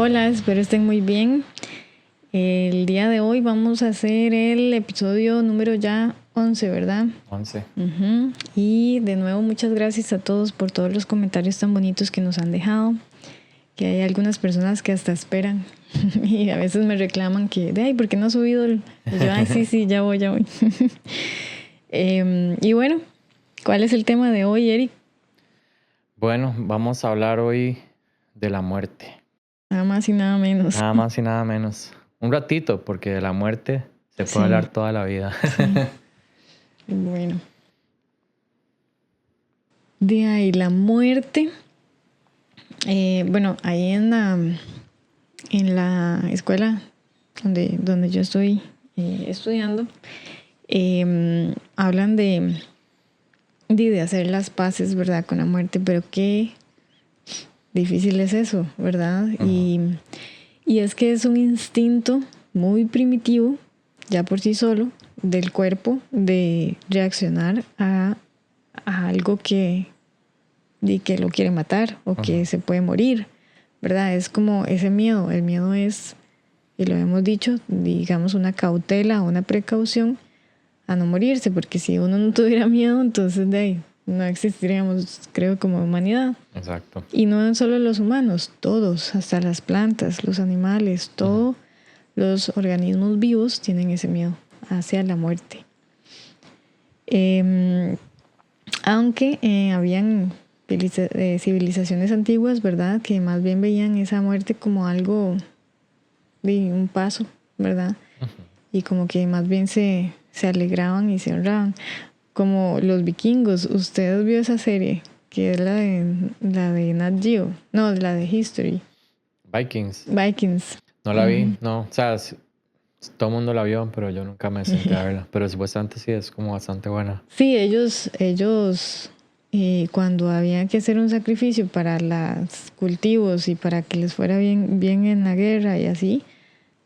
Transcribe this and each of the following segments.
Hola, espero estén muy bien. El día de hoy vamos a hacer el episodio número ya 11, ¿verdad? 11. Y de nuevo muchas gracias a todos por todos los comentarios tan bonitos que nos han dejado. Que hay algunas personas que hasta esperan y a veces me reclaman que, ay, ¿por qué no has subido? Y yo, ay, sí, ya voy. Y bueno, ¿cuál es el tema de hoy, Eric? Bueno, vamos a hablar hoy de la muerte. Nada más y nada menos. Nada más y nada menos. Un ratito, porque de la muerte se puede Sí, hablar toda la vida. sí. Bueno. De ahí la muerte. Bueno, ahí en la escuela donde yo estoy estudiando, hablan de hacer las paces, ¿verdad? Con la muerte, pero qué difícil es eso, ¿verdad? Y es que es un instinto muy primitivo, ya por sí solo, del cuerpo, de reaccionar a algo que lo quiere matar o que se puede morir, ¿verdad? Es como ese miedo. El miedo es, y lo hemos dicho, digamos una cautela, una precaución a no morirse, porque si uno no tuviera miedo, entonces de ahí no existiríamos, creo, como humanidad. Exacto. Y no solo los humanos, todos, hasta las plantas, los animales, todos los organismos vivos tienen ese miedo hacia la muerte. Aunque habían civilizaciones antiguas, ¿verdad? Que más bien veían esa muerte como algo de un paso, ¿verdad? Y como que más bien se alegraban y se honraban. Como los vikingos. ¿Usted vio esa serie? Que es la de Nat Geo. No, la de History. Vikings. No la vi, no. O sea, todo el mundo la vio, pero yo nunca me senté a verla. Pero supuestamente sí es como bastante buena. Sí, ellos cuando había que hacer un sacrificio para los cultivos y para que les fuera bien en la guerra y así,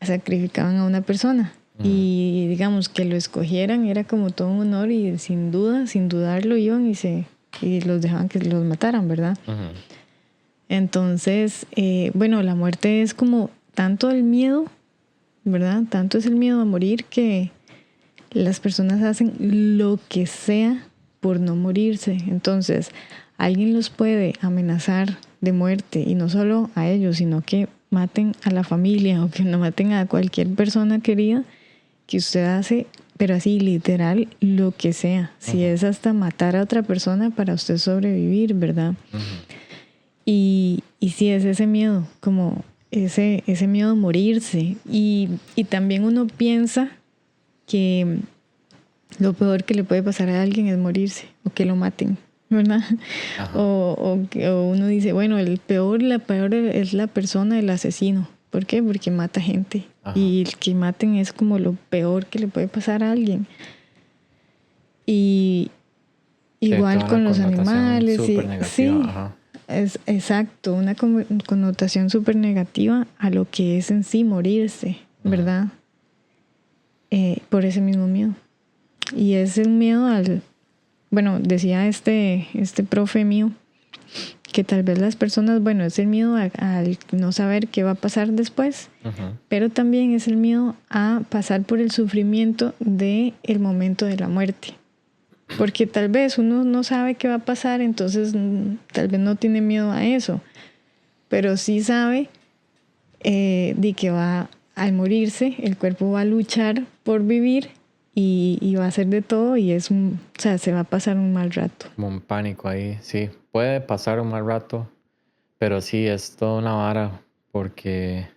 sacrificaban a una persona. Y digamos que lo escogieran era como todo un honor y sin duda, sin dudarlo iban y los dejaban que los mataran, ¿verdad? Entonces, bueno, la muerte es como tanto el miedo, ¿verdad? Tanto es el miedo a morir que las personas hacen lo que sea por no morirse. Entonces, alguien los puede amenazar de muerte y no solo a ellos, sino que maten a la familia o que no maten a cualquier persona querida que usted hace, pero así literal lo que sea. Si es hasta matar a otra persona para usted sobrevivir, ¿verdad? Y sí es ese miedo, como ese miedo a morirse. Y también uno piensa que lo peor que le puede pasar a alguien es morirse o que lo maten, ¿verdad? O uno dice, bueno, la peor es la persona, el asesino. ¿Por qué? Porque mata gente. Y el que maten es como lo peor que le puede pasar a alguien. Y igual con los animales. Sí, es exacto, una connotación súper negativa a lo que es en sí morirse, ¿verdad? Por ese mismo miedo. Y es un miedo bueno, decía este profe mío, que tal vez las personas, bueno, es el miedo al no saber qué va a pasar después, pero también es el miedo a pasar por el sufrimiento del momento de la muerte. Porque tal vez uno no sabe qué va a pasar, entonces tal vez no tiene miedo a eso, pero sí sabe de que al morirse, el cuerpo va a luchar por vivir y va a hacer de todo y o sea, se va a pasar un mal rato. Como un pánico ahí, sí. Puede pasar un mal rato, pero sí, es toda una vara porque...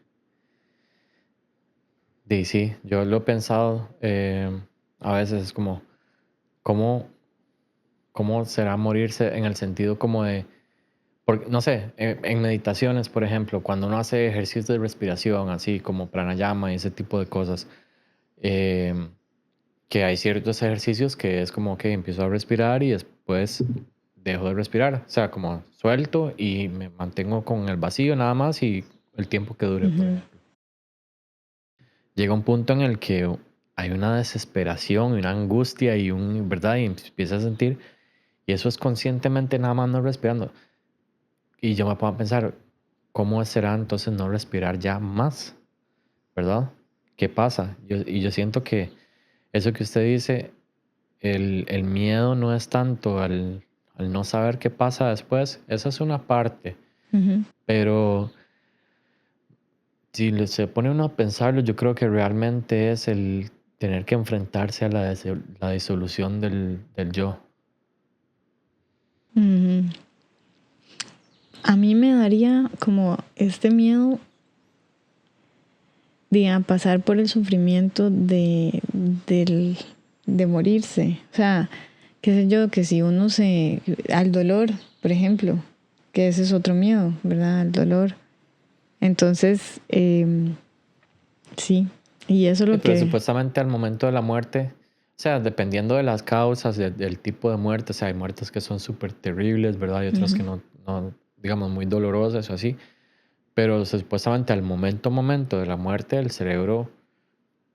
sí, yo lo he pensado, a veces es como, ¿cómo será morirse en el sentido como de, porque, no sé, en meditaciones, por ejemplo, cuando uno hace ejercicios de respiración, así como pranayama y ese tipo de cosas, que hay ciertos ejercicios que es como que empiezo a respirar y después dejo de respirar, o sea, como suelto y me mantengo con el vacío nada más y el tiempo que dure, por ejemplo. Llega un punto en el que hay una desesperación y una angustia y ¿verdad? Y empiezas a sentir, y eso es conscientemente nada más no respirando. Y yo me pongo a pensar, ¿cómo será entonces no respirar ya más? ¿Verdad? ¿Qué pasa? Yo siento que eso que usted dice, el miedo no es tanto al no saber qué pasa después, esa es una parte, Ujú. pero si se pone uno a pensarlo, yo creo que realmente es el tener que enfrentarse a la disolución del yo. Ujú. A mí me daría como este miedo de a pasar por el sufrimiento de morirse. O sea, qué sé yo, que si uno se... al dolor, por ejemplo, que ese es otro miedo, ¿verdad? Al dolor. Entonces, sí, y eso es Sí, lo pero que... supuestamente al momento de la muerte, o sea, dependiendo de las causas, del tipo de muerte, o sea, hay muertes que son súper terribles, ¿verdad? Y otras que Ujú, no, digamos, muy dolorosas o así. Pero supuestamente al momento de la muerte, el cerebro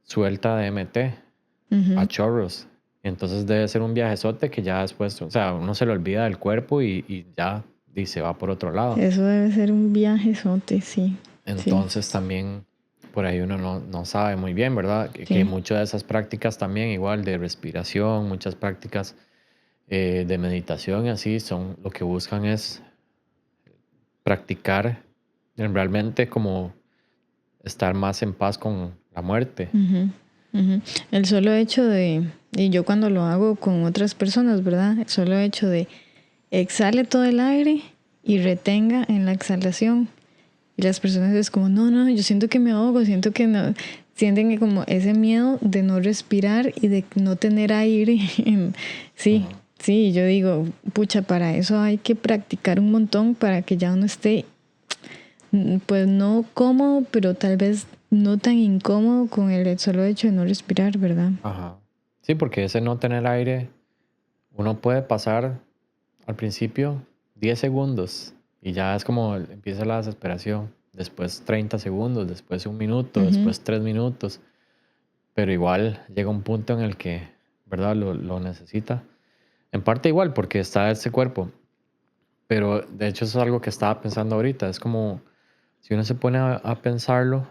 suelta DMT a ujú. chorros. Y entonces debe ser un viajezote que ya después, o sea, uno se le olvida del cuerpo y ya y se va por otro lado. Eso debe ser un viajezote, sí, sí, Entonces también por ahí uno no sabe muy bien, ¿verdad? Que sí. muchas de esas prácticas también, igual de respiración, muchas prácticas de meditación y así, son lo que buscan es practicar realmente como estar más en paz con la muerte. Ujú, ujú. El solo hecho de, y yo cuando lo hago con otras personas, ¿verdad? El solo hecho de exhale todo el aire y retenga en la exhalación. Y las personas es como, no, no, yo siento que me ahogo, siento que no, sienten que como ese miedo de no respirar y de no tener aire. Sí, Ujú. sí, yo digo, pucha, para eso hay que practicar un montón para que ya uno esté pues no cómodo, pero tal vez no tan incómodo con el solo hecho de no respirar, ¿verdad? Ajá. Sí, porque ese no tener aire, uno puede pasar al principio 10 segundos y ya es como empieza la desesperación. Después 30 segundos, después un minuto, Ujú, después 3 minutos. Pero igual llega un punto en el que, ¿verdad? Lo necesita. En parte igual, porque está ese cuerpo. Pero de hecho eso es algo que estaba pensando ahorita. Es como, si uno se pone a pensarlo,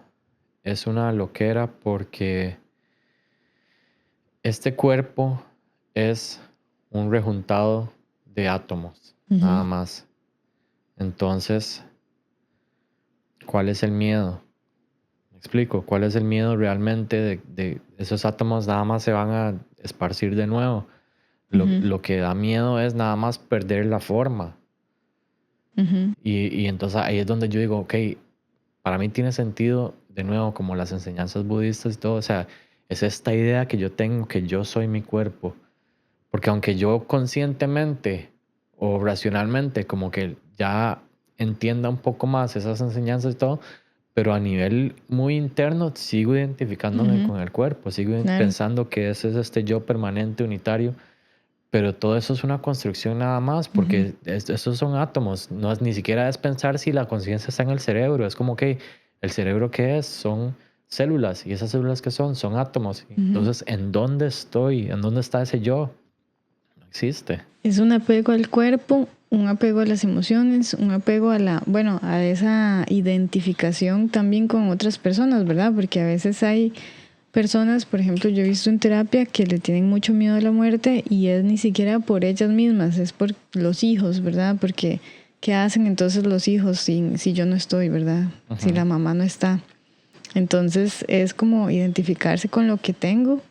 es una loquera porque este cuerpo es un rejuntado de átomos, nada ujú, más. Entonces, ¿cuál es el miedo? Me explico, ¿cuál es el miedo realmente de esos átomos nada más se van a esparcir de nuevo? ujú, Lo que da miedo es nada más perder la forma. ujú, Y entonces ahí es donde yo digo, ok, para mí tiene sentido, de nuevo, como las enseñanzas budistas y todo, o sea, es esta idea que yo tengo que yo soy mi cuerpo. Porque aunque yo conscientemente o racionalmente como que ya entienda un poco más esas enseñanzas y todo, pero a nivel muy interno sigo identificándome ujú. con el cuerpo, sigo Claro. pensando que ese es este yo permanente, unitario, pero todo eso es una construcción nada más, Ujú, porque esos son átomos, no es ni siquiera es pensar si la conciencia está en el cerebro, es como que el cerebro qué es, son células, y esas células que son átomos. ujú. Entonces, ¿en dónde estoy? ¿En dónde está ese yo? No existe. Es un apego al cuerpo, un apego a las emociones, un apego a la, bueno, a esa identificación también con otras personas, ¿verdad? Porque a veces hay personas, por ejemplo, yo he visto en terapia que le tienen mucho miedo a la muerte y es ni siquiera por ellas mismas, es por los hijos, ¿verdad? Porque ¿qué hacen entonces los hijos si yo no estoy, ¿verdad? Si Ujú. la mamá no está. Entonces es como identificarse con lo que tengo,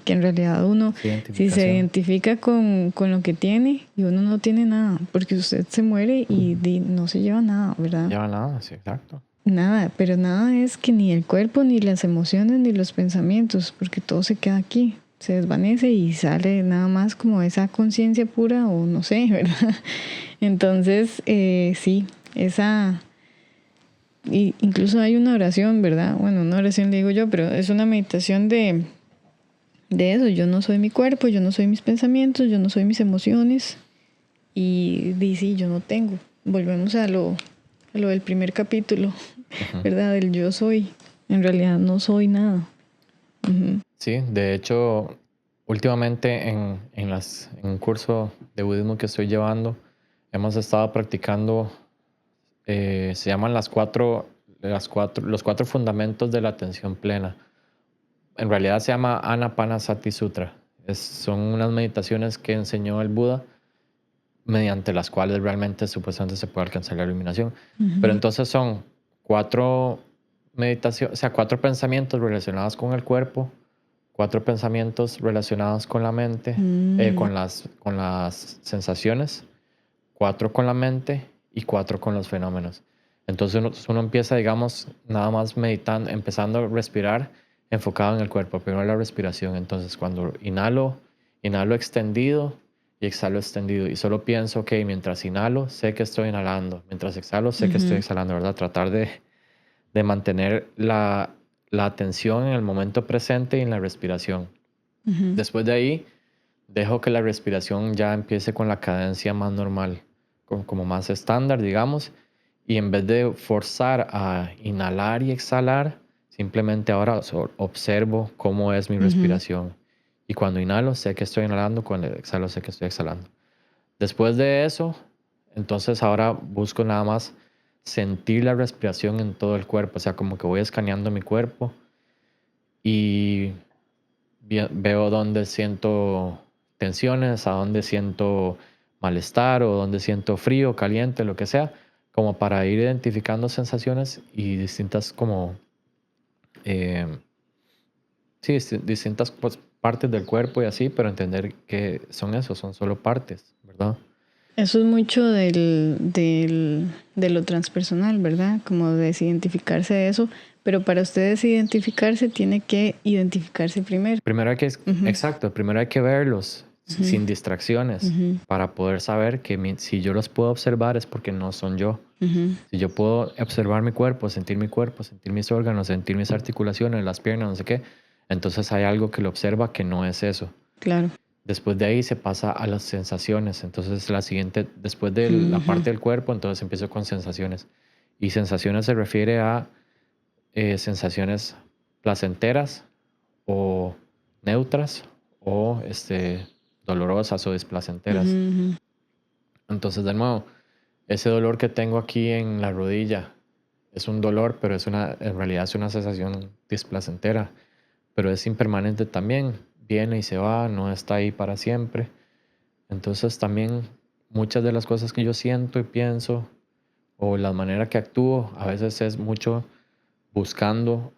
que en realidad uno, Sí, si se identificación. identifica con lo que tiene y uno no tiene nada, porque usted se muere y no se lleva nada, No ¿verdad? lleva nada, sí, exacto. Nada, pero nada es que ni el cuerpo, ni las emociones, ni los pensamientos, porque todo se queda aquí, se desvanece y sale nada más como esa conciencia pura o no sé, ¿verdad? Entonces, sí, esa, y incluso hay una oración, ¿verdad? Bueno, una oración le digo yo, pero es una meditación de eso, yo no soy mi cuerpo, yo no soy mis pensamientos, yo no soy mis emociones, y dice, yo no tengo. Volvemos a lo del primer capítulo, Ujú. ¿verdad? Del yo soy. En realidad no soy nada. Ujú, Sí, de hecho, últimamente en un curso de budismo que estoy llevando, hemos estado practicando se llaman los cuatro fundamentos de la atención plena. En realidad se llama Anapanasati Sutra. Son unas meditaciones que enseñó el Buda, mediante las cuales realmente supuestamente se puede alcanzar la iluminación. Pero entonces son 4 meditaciones, o sea, 4 pensamientos relacionados con el cuerpo, 4 pensamientos relacionados con la mente, con las sensaciones, 4 con la mente y 4 con los fenómenos. Entonces uno empieza, digamos, nada más meditando, empezando a respirar enfocado en el cuerpo, primero la respiración. Entonces cuando inhalo extendido y exhalo extendido. Y solo pienso, ok, mientras inhalo, sé que estoy inhalando. Mientras exhalo, sé que estoy exhalando, ¿verdad? Tratar de mantener la atención en el momento presente y en la respiración. Después de ahí, dejo que la respiración ya empiece con la cadencia más normal, como más estándar, digamos. Y en vez de forzar a inhalar y exhalar, simplemente ahora observo cómo es mi respiración. Y cuando inhalo, sé que estoy inhalando. Cuando exhalo, sé que estoy exhalando. Después de eso, entonces ahora busco nada más sentir la respiración en todo el cuerpo. O sea, como que voy escaneando mi cuerpo y veo dónde siento tensiones, a dónde siento malestar o dónde siento frío, caliente, lo que sea, como para ir identificando sensaciones y distintas como... distintas partes del cuerpo y así, pero entender que son solo partes, ¿verdad? Eso es mucho de lo transpersonal, ¿verdad? Como desidentificarse de eso, pero para ustedes identificarse tiene que identificarse primero. Primero hay que, exacto, primero hay que verlos sin distracciones para poder saber que si yo los puedo observar es porque no son yo. Si yo puedo observar mi cuerpo, sentir mis órganos, sentir mis articulaciones, las piernas, no sé qué, entonces hay algo que lo observa que no es eso. Claro. Después de ahí se pasa a las sensaciones. Entonces la siguiente, después de la parte del cuerpo, entonces empiezo con sensaciones. Y sensaciones se refiere a sensaciones placenteras o neutras o dolorosas o displacenteras. Entonces, de nuevo, ese dolor que tengo aquí en la rodilla es un dolor, pero en realidad es una sensación displacentera, pero es impermanente también. Viene y se va, no está ahí para siempre. Entonces también muchas de las cosas que yo siento y pienso o la manera que actúo a veces es mucho buscando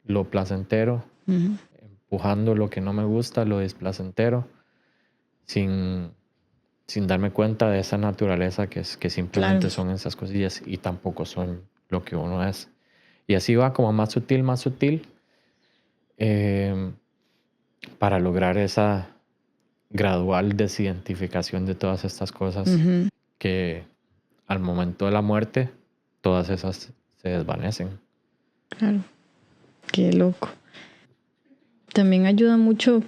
lo placentero, empujando lo que no me gusta, lo displacentero, sin darme cuenta de esa naturaleza que simplemente son esas cosillas y tampoco son lo que uno es. Y así va como más sutil, para lograr esa gradual desidentificación de todas estas cosas que al momento de la muerte todas esas se desvanecen. Claro, qué loco. También ayuda mucho,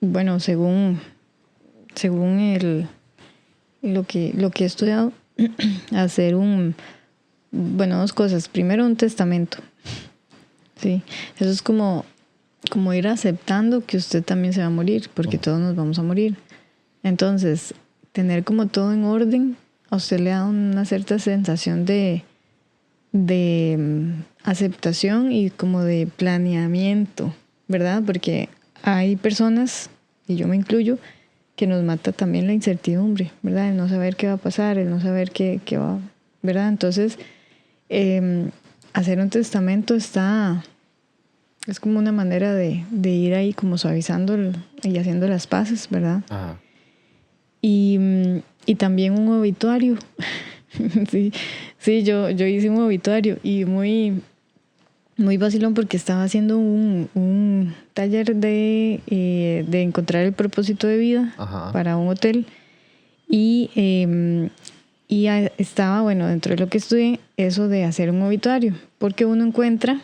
bueno, según lo que he estudiado, hacer dos cosas. Primero, un testamento. Sí, eso es como ir aceptando que usted también se va a morir, porque todos nos vamos a morir. Entonces, tener como todo en orden, a usted le da una cierta sensación de aceptación y como de planeamiento, ¿verdad? Porque hay personas, y yo me incluyo, que nos mata también la incertidumbre, ¿verdad? El no saber qué va a pasar, el no saber qué va, ¿verdad? Entonces, hacer un testamento es como una manera de ir ahí como suavizando y haciendo las paces, ¿verdad? Ajá. Y también un obituario. Sí, yo hice un obituario y muy vacilón porque estaba haciendo un taller de encontrar el propósito de vida para un hotel y estaba, bueno, dentro de lo que estudié, eso de hacer un obituario, porque uno encuentra,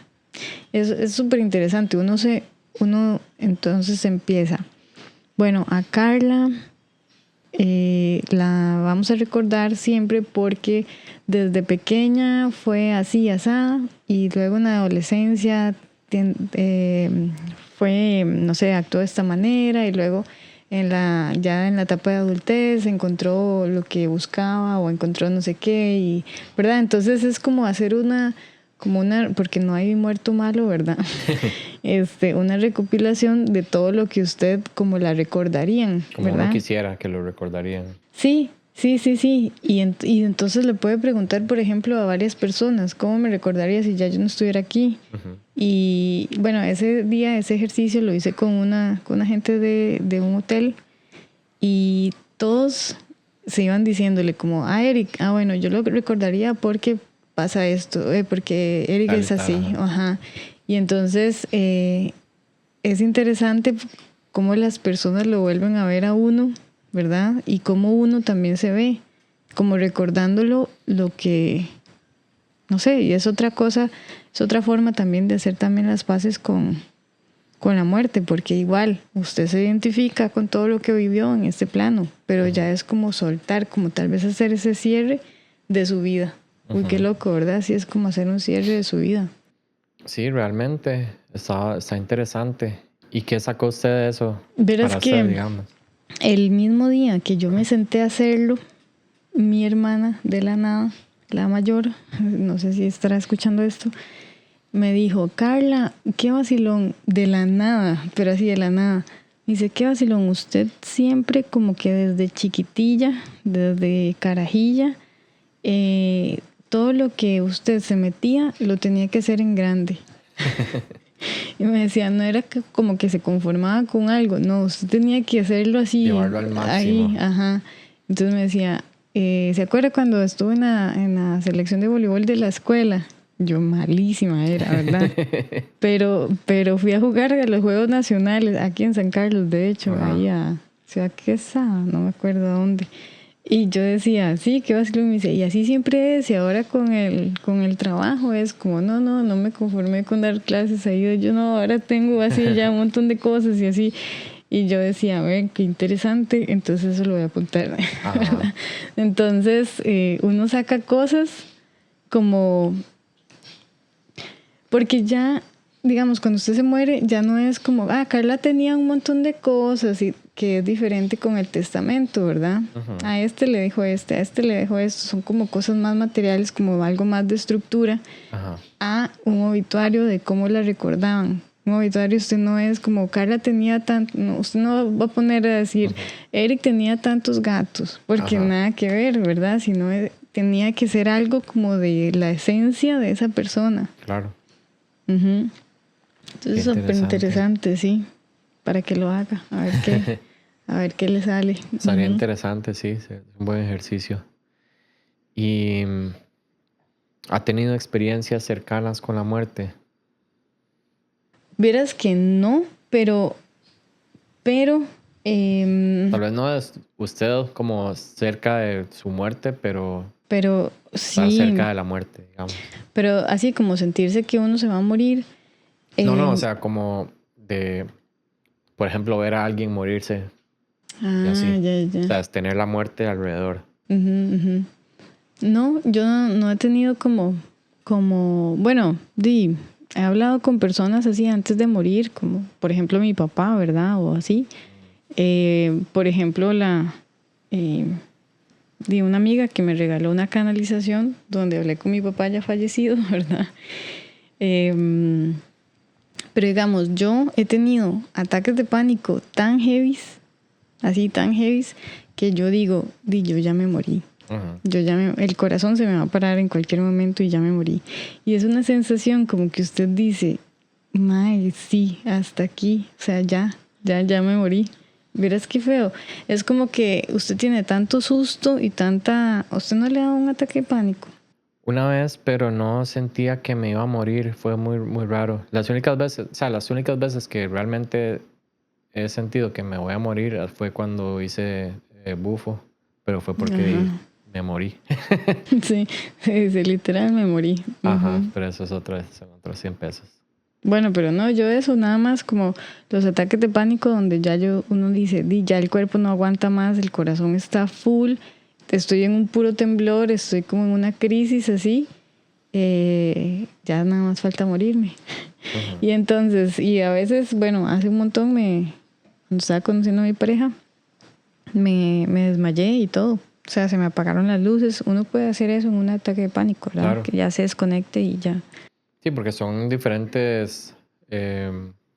es súper interesante, uno entonces empieza, bueno, a Carla la vamos a recordar siempre porque desde pequeña fue así, asá, y luego en la adolescencia fue, no sé, actuó de esta manera, y luego ya en la etapa de adultez encontró lo que buscaba o encontró no sé qué, y, ¿verdad? Entonces es como hacer porque no hay muerto malo, ¿verdad? Una recopilación de todo lo que usted como la recordarían, Como ¿verdad? uno quisiera que lo recordarían. Sí. Y entonces le puede preguntar, por ejemplo, a varias personas, ¿cómo me recordaría si ya yo no estuviera aquí? Ujú. Y bueno, ese día, ese ejercicio lo hice con una gente de un hotel, y todos se iban diciéndole como, Eric, bueno, yo lo recordaría porque pasa esto, porque Eric Tal y es tal, así, ajá. ajá. Y entonces es interesante cómo las personas lo vuelven a ver a uno, ¿verdad? Y cómo uno también se ve, como recordándolo lo que, no sé, y es otra cosa, es otra forma también de hacer también las paces con la muerte, porque igual usted se identifica con todo lo que vivió en este plano, pero ya es como soltar, como tal vez hacer ese cierre de su vida. Uy, qué loco, ¿verdad? Así es como hacer un cierre de su vida. Sí, realmente está interesante. ¿Y qué sacó usted de eso Verás para hacer, que digamos? el mismo día que yo me senté a hacerlo, mi hermana de la nada, la mayor, no sé si estará escuchando esto, me dijo, Carla, qué vacilón, de la nada, pero así de la nada. Me dice, qué vacilón, usted siempre como que desde chiquitilla, desde carajilla, todo lo que usted se metía lo tenía que hacer en grande. Y me decía, no era como que se conformaba con algo, no, usted tenía que hacerlo así, Llevarlo al ahí, máximo. ajá. Entonces me decía, ¿se acuerda cuando estuve en la selección de voleibol de la escuela? Yo malísima era, ¿verdad? Pero fui a jugar a los Juegos Nacionales aquí en San Carlos, de hecho, Ajá. ahí a Ciudad Quesada, no me acuerdo a dónde. Y yo decía, sí, qué vacilo. Y me dice, y así siempre es, y ahora con el trabajo es como, no me conformé con dar clases ahí, yo no, ahora tengo así ya un montón de cosas y así. Y yo decía, a ver, qué interesante, entonces eso lo voy a apuntar. Ajá. Entonces, uno saca cosas como, porque ya, digamos, cuando usted se muere, ya no es como, Carla tenía un montón de cosas, y que es diferente con el testamento, ¿verdad? Ujú. A este le dejó a este le dejó esto, son como cosas más materiales, como algo más de estructura, Ajá. a un obituario de cómo la recordaban. Un obituario usted no es como, Carla tenía tanto, no, usted no va a poner a decir, Eric tenía tantos gatos, porque Ajá. nada que ver, ¿verdad? Sino tenía que ser algo como de la esencia de esa persona. Claro. Ujú. Entonces, Qué súper interesante. interesante, sí, para que lo haga, a ver qué le sale. Estaría Ujú. interesante, sí, es un buen ejercicio. ¿Y ha tenido experiencias cercanas con la muerte? Vieras que no, pero Tal vez no es usted como cerca de su muerte, pero estar sí, cerca de la muerte, digamos. pero así como sentirse que uno se va a morir. No, o eh, sea, como de, por ejemplo, ver a alguien morirse y así. ya. O sea, es tener la muerte alrededor. Ujú, ujú. No, yo no he tenido bueno, he hablado con personas así antes de morir, como por ejemplo mi papá, ¿verdad? O así. Por ejemplo, eh, una amiga que me regaló una canalización donde hablé con mi papá ya fallecido, ¿verdad? Pero digamos, yo he tenido ataques de pánico tan heavies, así tan heavies, que yo digo, yo ya me morí. Ujú. El corazón se me va a parar en cualquier momento y ya me morí. Y es una sensación como que usted dice, mae, sí, hasta aquí, o sea, ya me morí. Verás qué feo. Es como que usted tiene tanto susto y ¿a usted no le da un ataque de pánico? Una vez, pero no sentía que me iba a morir. Fue muy, muy raro. Las únicas veces que realmente he sentido que me voy a morir fue cuando hice bufo, pero fue porque Ajá. me morí. Sí, literal me morí. Ajá, Ujú. pero eso es son otros 100 pesos. Bueno, pero no, yo eso nada más como los ataques de pánico donde ya uno dice, ya el cuerpo no aguanta más, el corazón está full, estoy en un puro temblor, estoy como en una crisis así, ya nada más falta morirme. Ujú. Y entonces, y a veces, bueno, hace un montón me estaba conociendo a mi pareja, me desmayé y todo. O sea, se me apagaron las luces. Uno puede hacer eso en un ataque de pánico, ¿verdad? Claro. Que ya se desconecte y ya. Sí, porque son diferentes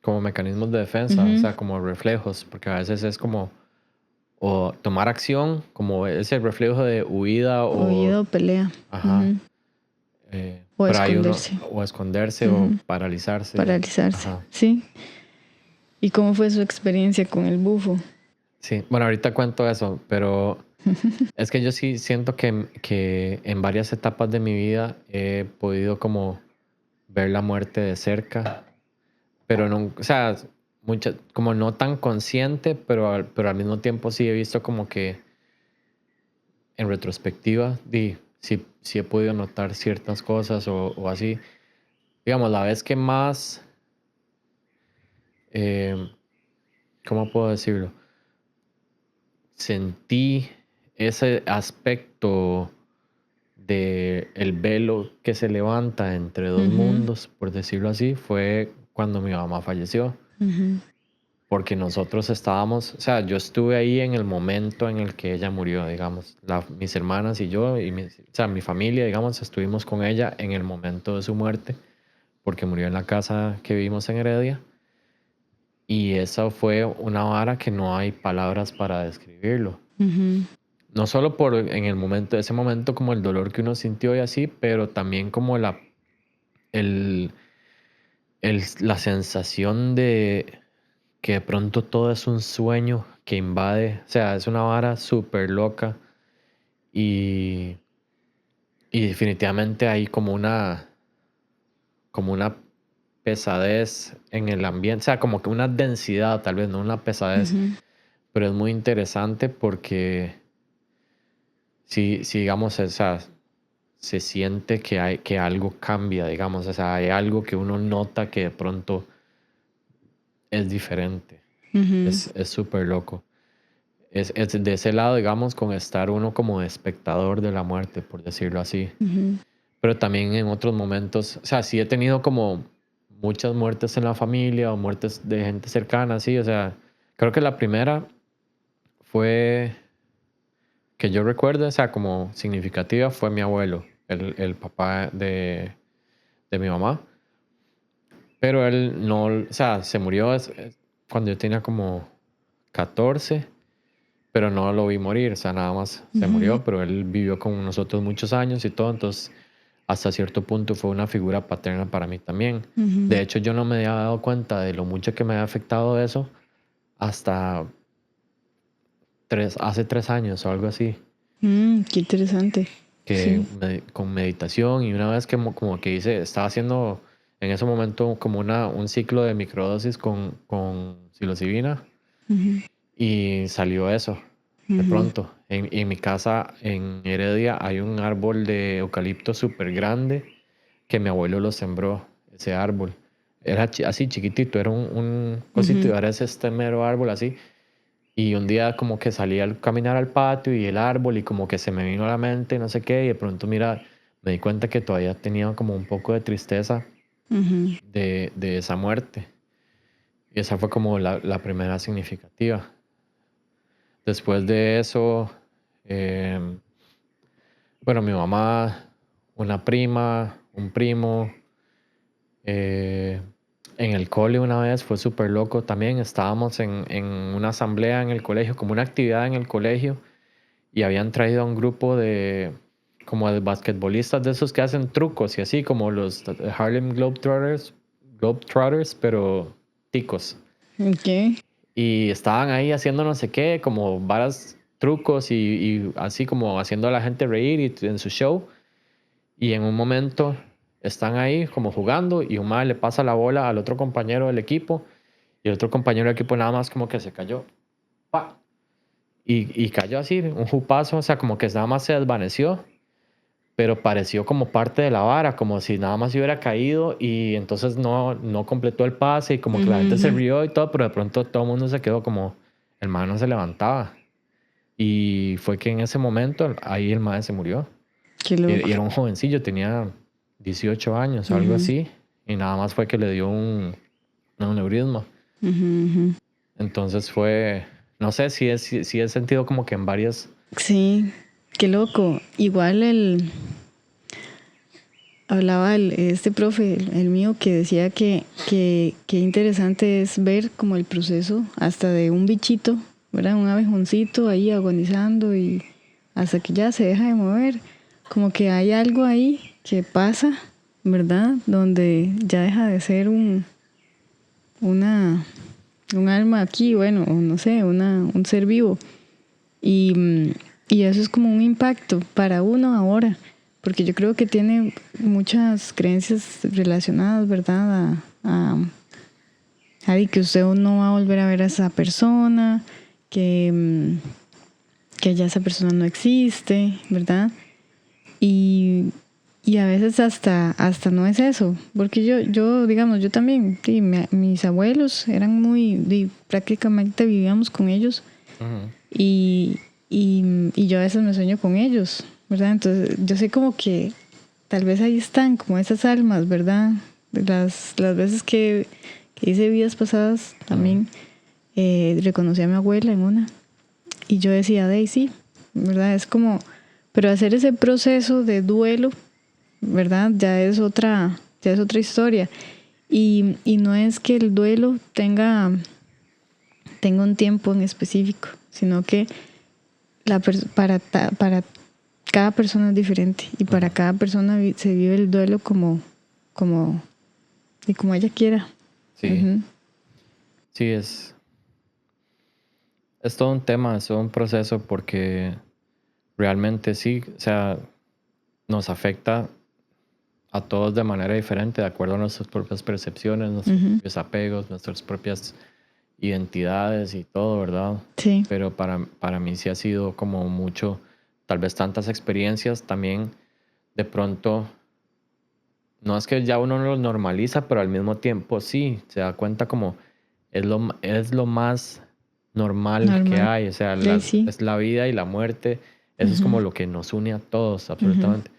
como mecanismos de defensa, o sea, como reflejos, porque a veces es como o tomar acción, como ese reflejo de huida Huida o pelea. Ajá. O pero hay uno, esconderse. o esconderse o paralizarse. Paralizarse, Ajá. sí. ¿Y cómo fue su experiencia con el bufo? Sí, bueno, ahorita cuento eso, pero es que yo sí siento que en varias etapas de mi vida he podido como ver la muerte de cerca, pero no, o sea, como no tan consciente, pero al mismo tiempo sí he visto como que en retrospectiva, sí he podido notar ciertas cosas o así. Digamos, la vez que más, eh, ¿cómo puedo decirlo? Sentí ese aspecto de el velo que se levanta entre dos mundos, por decirlo así, fue cuando mi mamá falleció. Porque nosotros estábamos, o sea, yo estuve ahí en el momento en el que ella murió, digamos. Mis hermanas y yo, o sea, mi familia, digamos, estuvimos con ella en el momento de su muerte, porque murió en la casa que vivimos en Heredia. Y esa fue una vara que no hay palabras para describirlo. No solo por en el momento, ese momento como el dolor que uno sintió y así, pero también como el, la sensación de que de pronto todo es un sueño que invade, o sea, es una vara súper loca y, y definitivamente hay como una pesadez en el ambiente, o sea, como que una densidad, tal vez no una pesadez, pero es muy interesante porque si digamos, o sea, se siente que algo cambia, digamos, o sea, hay algo que uno nota que de pronto es diferente. Es súper loco. Es de ese lado, digamos, con estar uno como espectador de la muerte, por decirlo así. Pero también en otros momentos, o sea, sí he tenido como muchas muertes en la familia o muertes de gente cercana, sí, o sea, creo que la primera fue que yo recuerdo, o sea, como significativa, fue mi abuelo, el papá de mi mamá. Pero él no, o sea, se murió cuando yo tenía como 14, pero no lo vi morir, o sea, nada más se murió, pero él vivió con nosotros muchos años y todo, entonces hasta cierto punto fue una figura paterna para mí también. De hecho, yo no me había dado cuenta de lo mucho que me había afectado eso hasta hace 3 años o algo así, Qué interesante. que Sí. con meditación y una vez que como que estaba haciendo en ese momento como un ciclo de microdosis con psilocibina y salió eso. De pronto, en mi casa en Heredia hay un árbol de eucalipto súper grande que mi abuelo lo sembró, ese árbol. Era así chiquitito, era un cosito y ahora es este mero árbol así. Y un día como que salí a caminar al patio y el árbol y como que se me vino a la mente no sé qué y de pronto mira, me di cuenta que todavía tenía como un poco de tristeza de esa muerte. Y esa fue como la primera significativa. Después de eso, em, bueno, mi mamá, una prima, un primo. eh, en el cole una vez fue súper loco también. Estábamos en una asamblea en el colegio, como una actividad en el colegio, y habían traído a un grupo como de basquetbolistas de esos que hacen trucos y así, como los Harlem Globetrotters, pero ticos. Ok. Y estaban ahí haciendo no sé qué, como varas trucos y así como haciendo a la gente reír en su show. Y en un momento están ahí como jugando y un mae le pasa la bola al otro compañero del equipo y el otro compañero del equipo nada más como que se cayó. ¡Pa! Y cayó así, un jupazo, o sea, como que nada más se desvaneció, pero pareció como parte de la vara, como si nada más se hubiera caído y entonces no completó el pase y como que la gente se rió y todo, pero de pronto todo el mundo se quedó como, el mae no se levantaba. Y fue que en ese momento ahí el mae se murió. Qué Y loco. era un jovencillo, tenía 18 años o algo así. Y nada más fue que le dio un aneurisma. Entonces fue, no sé si he sentido como que en varias... Sí, qué loco. Igual hablaba este profe, el mío, que decía que interesante es ver como el proceso hasta de un bichito, ¿verdad? Un abejoncito ahí agonizando y hasta que ya se deja de mover. Como que hay algo ahí que pasa, ¿verdad? Donde ya deja de ser un alma aquí, bueno, o no sé, un ser vivo. Y eso es como un impacto para uno ahora, porque yo creo que tiene muchas creencias relacionadas, ¿verdad? A que usted no va a volver a ver a esa persona, que ya esa persona no existe, ¿verdad? Y, y a veces hasta no es eso, porque yo digamos, yo también, sí, mis abuelos eran prácticamente vivíamos con ellos. Ujú. Y yo a veces me sueño con ellos, ¿verdad? Entonces yo sé como que tal vez ahí están como esas almas, ¿verdad? Las veces que hice vidas pasadas también reconocí a mi abuela en una y yo decía, Daisy, ¿verdad? Es como, pero hacer ese proceso de duelo, ¿verdad? Ya es otra historia. Y no es que el duelo tenga un tiempo en específico, sino que para cada persona es diferente y para cada persona se vive el duelo como ella quiera. Sí, Ujú. sí, es todo un tema, es todo un proceso porque realmente sí, o sea, nos afecta a todos de manera diferente, de acuerdo a nuestras propias percepciones, nuestros Ujú. propios apegos, nuestras propias identidades y todo, ¿verdad? Sí. Pero para mí sí ha sido como mucho, tal vez tantas experiencias también, de pronto, no es que ya uno no lo normaliza, pero al mismo tiempo sí, se da cuenta como es lo más normal que Normal. hay, o sea, Sí. es la vida y la muerte, eso es como Ujú. lo que nos une a todos, Ujú. absolutamente.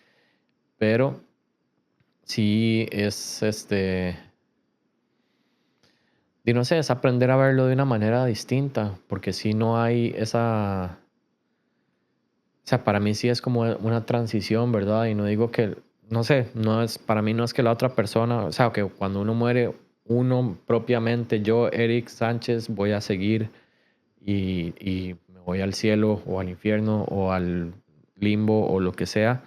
Pero sí es y no sé, es aprender a verlo de una manera distinta, porque si no hay esa, o sea, para mí sí es como una transición, ¿verdad? Y no digo que, no sé, no es, para mí no es que la otra persona, o sea, que cuando uno muere, uno propiamente, yo, Eric Sánchez, voy a seguir y me voy al cielo o al infierno o al limbo o lo que sea,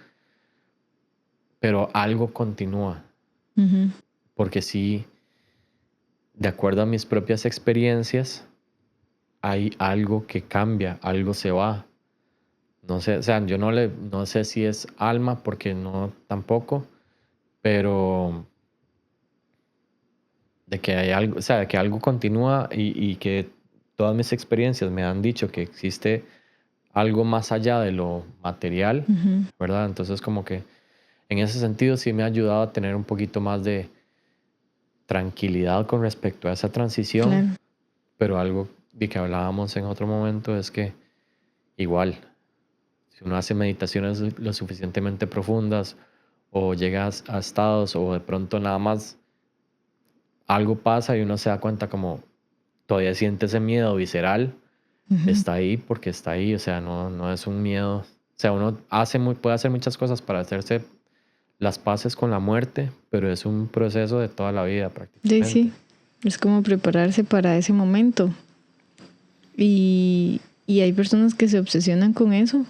pero algo continúa, Ujú. porque sí, de acuerdo a mis propias experiencias, hay algo que cambia, algo se va. No sé, o sea, yo no sé si es alma, porque no tampoco, pero de que hay algo, o sea, de que algo continúa y que todas mis experiencias me han dicho que existe algo más allá de lo material, Ujú. ¿verdad? Entonces como que en ese sentido sí me ha ayudado a tener un poquito más de tranquilidad con respecto a esa transición, Claro. pero algo de que hablábamos en otro momento es que igual, si uno hace meditaciones lo suficientemente profundas o llegas a estados o de pronto nada más algo pasa y uno se da cuenta como todavía siente ese miedo visceral, Ujú. está ahí porque está ahí, o sea, no es un miedo, o sea, uno puede hacer muchas cosas para hacerse las paces con la muerte, pero es un proceso de toda la vida Sí, prácticamente. es como prepararse para ese momento. Y hay personas que se obsesionan con eso,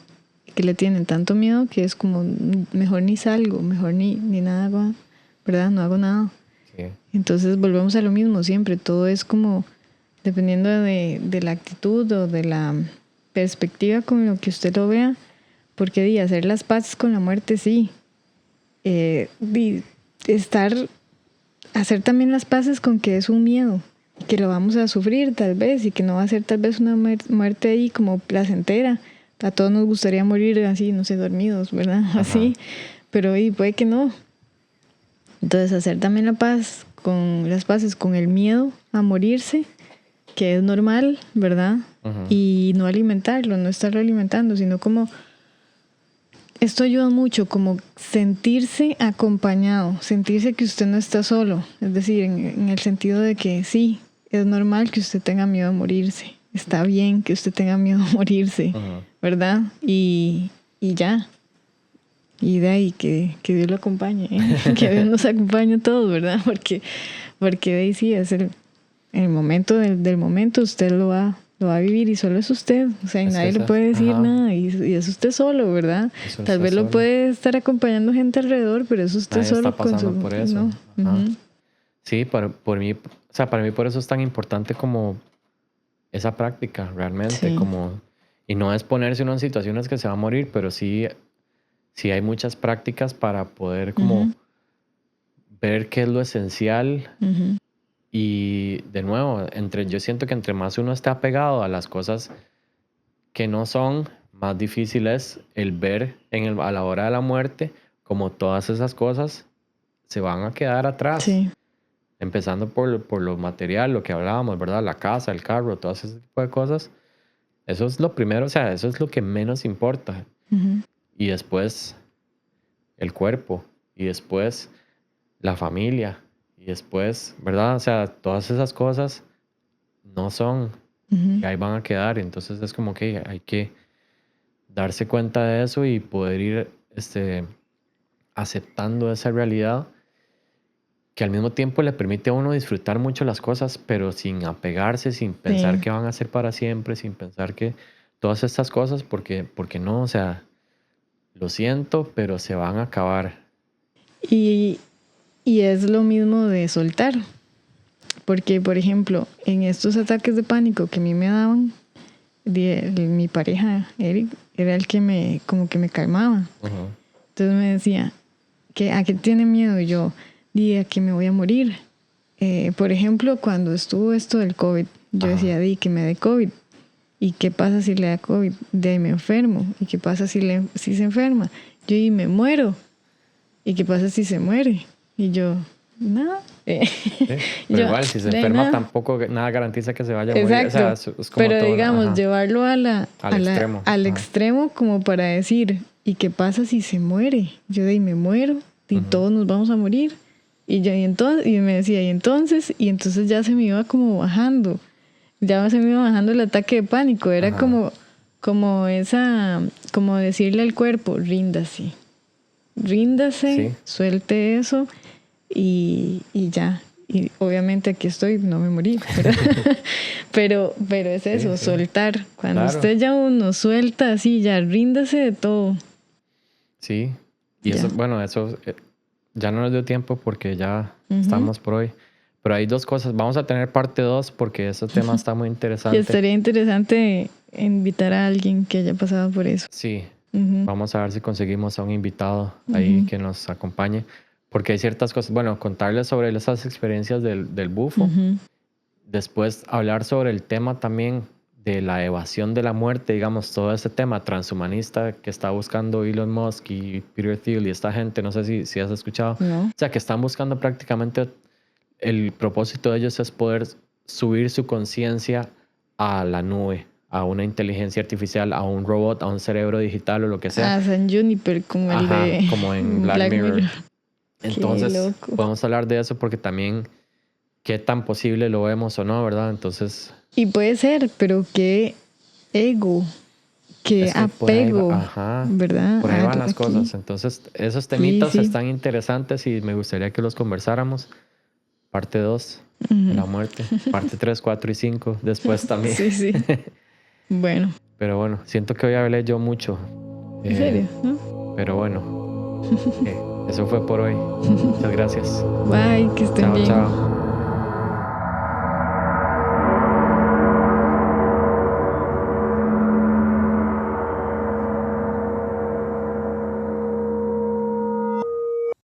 que le tienen tanto miedo que es como, mejor ni salgo, mejor ni nada hago, ¿verdad? No hago nada. Sí. Entonces volvemos a lo mismo siempre, todo es como dependiendo de la actitud o de la perspectiva con lo que usted lo vea, porque hacer las paces con la muerte sí, y hacer también las paces con que es un miedo, que lo vamos a sufrir tal vez y que no va a ser tal vez una muerte ahí como placentera. A todos nos gustaría morir así, no sé, dormidos, ¿verdad? Ajá. Así, pero puede que no. Entonces hacer también las paces con el miedo a morirse, que es normal, ¿verdad? Ujú. Y no alimentarlo, no estarlo alimentando, sino como esto ayuda mucho, como sentirse acompañado, sentirse que usted no está solo, es decir, en el sentido de que sí, es normal que usted tenga miedo a morirse. Está bien que usted tenga miedo a morirse, ¿verdad? Y ya. Y de ahí que Dios lo acompañe, ¿eh? Que Dios nos acompañe a todos, ¿verdad? Porque de ahí sí es el momento del momento, usted lo va a vivir y solo es usted. O sea, y nadie le puede decir nada. Y es usted solo, ¿verdad? Tal vez lo puede estar acompañando gente alrededor, pero es usted solo. Está pasando por eso. ¿No? Sí, por mí, o sea, para mí por eso es tan importante como esa práctica, realmente. Y no es ponerse uno en situaciones que se va a morir, pero sí hay muchas prácticas para poder como ver qué es lo esencial. Y de nuevo, yo siento que entre más uno está apegado a las cosas que no son, más difícil es el ver a la hora de la muerte como todas esas cosas se van a quedar atrás. Sí. Empezando por lo material, lo que hablábamos, ¿verdad? La casa, el carro, todo ese tipo de cosas. Eso es lo primero, o sea, eso es lo que menos importa. Y después el cuerpo, y después la familia, y después, ¿verdad? O sea, todas esas cosas no son, y ahí van a quedar. Entonces es como que hay que darse cuenta de eso y poder ir aceptando esa realidad que al mismo tiempo le permite a uno disfrutar mucho las cosas, pero sin apegarse, sin pensar que van a ser para siempre, sin pensar que todas estas cosas, porque no, o sea, lo siento, pero se van a acabar. Y es lo mismo de soltar. Porque, por ejemplo, en estos ataques de pánico que a mí me daban, mi pareja, Eric, era el que como que me calmaba. Entonces me decía, ¿a qué tiene miedo? Y yo, a que me voy a morir. Por ejemplo, cuando estuvo esto del COVID, yo decía, que me dé COVID. ¿Y qué pasa si le da COVID? Me enfermo. ¿Y qué pasa si se enferma? Yo, me muero. ¿Y qué pasa si se muere? Y yo, nada. Sí, pero igual, si se enferma, tampoco nada garantiza que se vaya a morir. Exacto. O sea, es como pero todo, digamos, llevarlo al extremo como para decir, ¿y qué pasa si se muere? Yo me muero y todos nos vamos a morir. Y me decía, y entonces ya se me iba como bajando. Ya se me iba bajando el ataque de pánico. Era como decirle al cuerpo, ríndase, sí. suelte eso y ya. Y obviamente aquí estoy, no me morí, pero es eso, soltar. Cuando usted ya uno suelta así, ya ríndase de todo. Sí, y eso, bueno, eso ya no nos dio tiempo porque ya estamos por hoy. Pero hay dos cosas. Vamos a tener parte 2 porque ese tema está muy interesante. Y estaría interesante invitar a alguien que haya pasado por eso. Sí, vamos a ver si conseguimos a un invitado ahí que nos acompañe. Porque hay ciertas cosas, bueno, contarles sobre esas experiencias del bufo. Después hablar sobre el tema también de la evasión de la muerte, digamos, todo ese tema transhumanista que está buscando Elon Musk y Peter Thiel y esta gente, no sé si has escuchado. No. O sea, que están buscando prácticamente, el propósito de ellos es poder subir su conciencia a la nube, a una inteligencia artificial, a un robot, a un cerebro digital o lo que sea. A San Juniper, como como en Black Mirror. Entonces, qué loco. podemos hablar de eso porque también qué tan posible lo vemos o no, ¿verdad? Entonces... Y puede ser, pero qué ego, qué apego, ¿verdad? Por ahí van las cosas. Entonces, esos temitas están interesantes y me gustaría que los conversáramos. Parte 2, de la muerte. Parte 3, 4 y 5, después también. Sí. Bueno. Pero bueno, siento que hoy hablé yo mucho. ¿En serio? ¿No? Pero bueno, eso fue por hoy. Muchas gracias. Bye, que estén bien. Chao.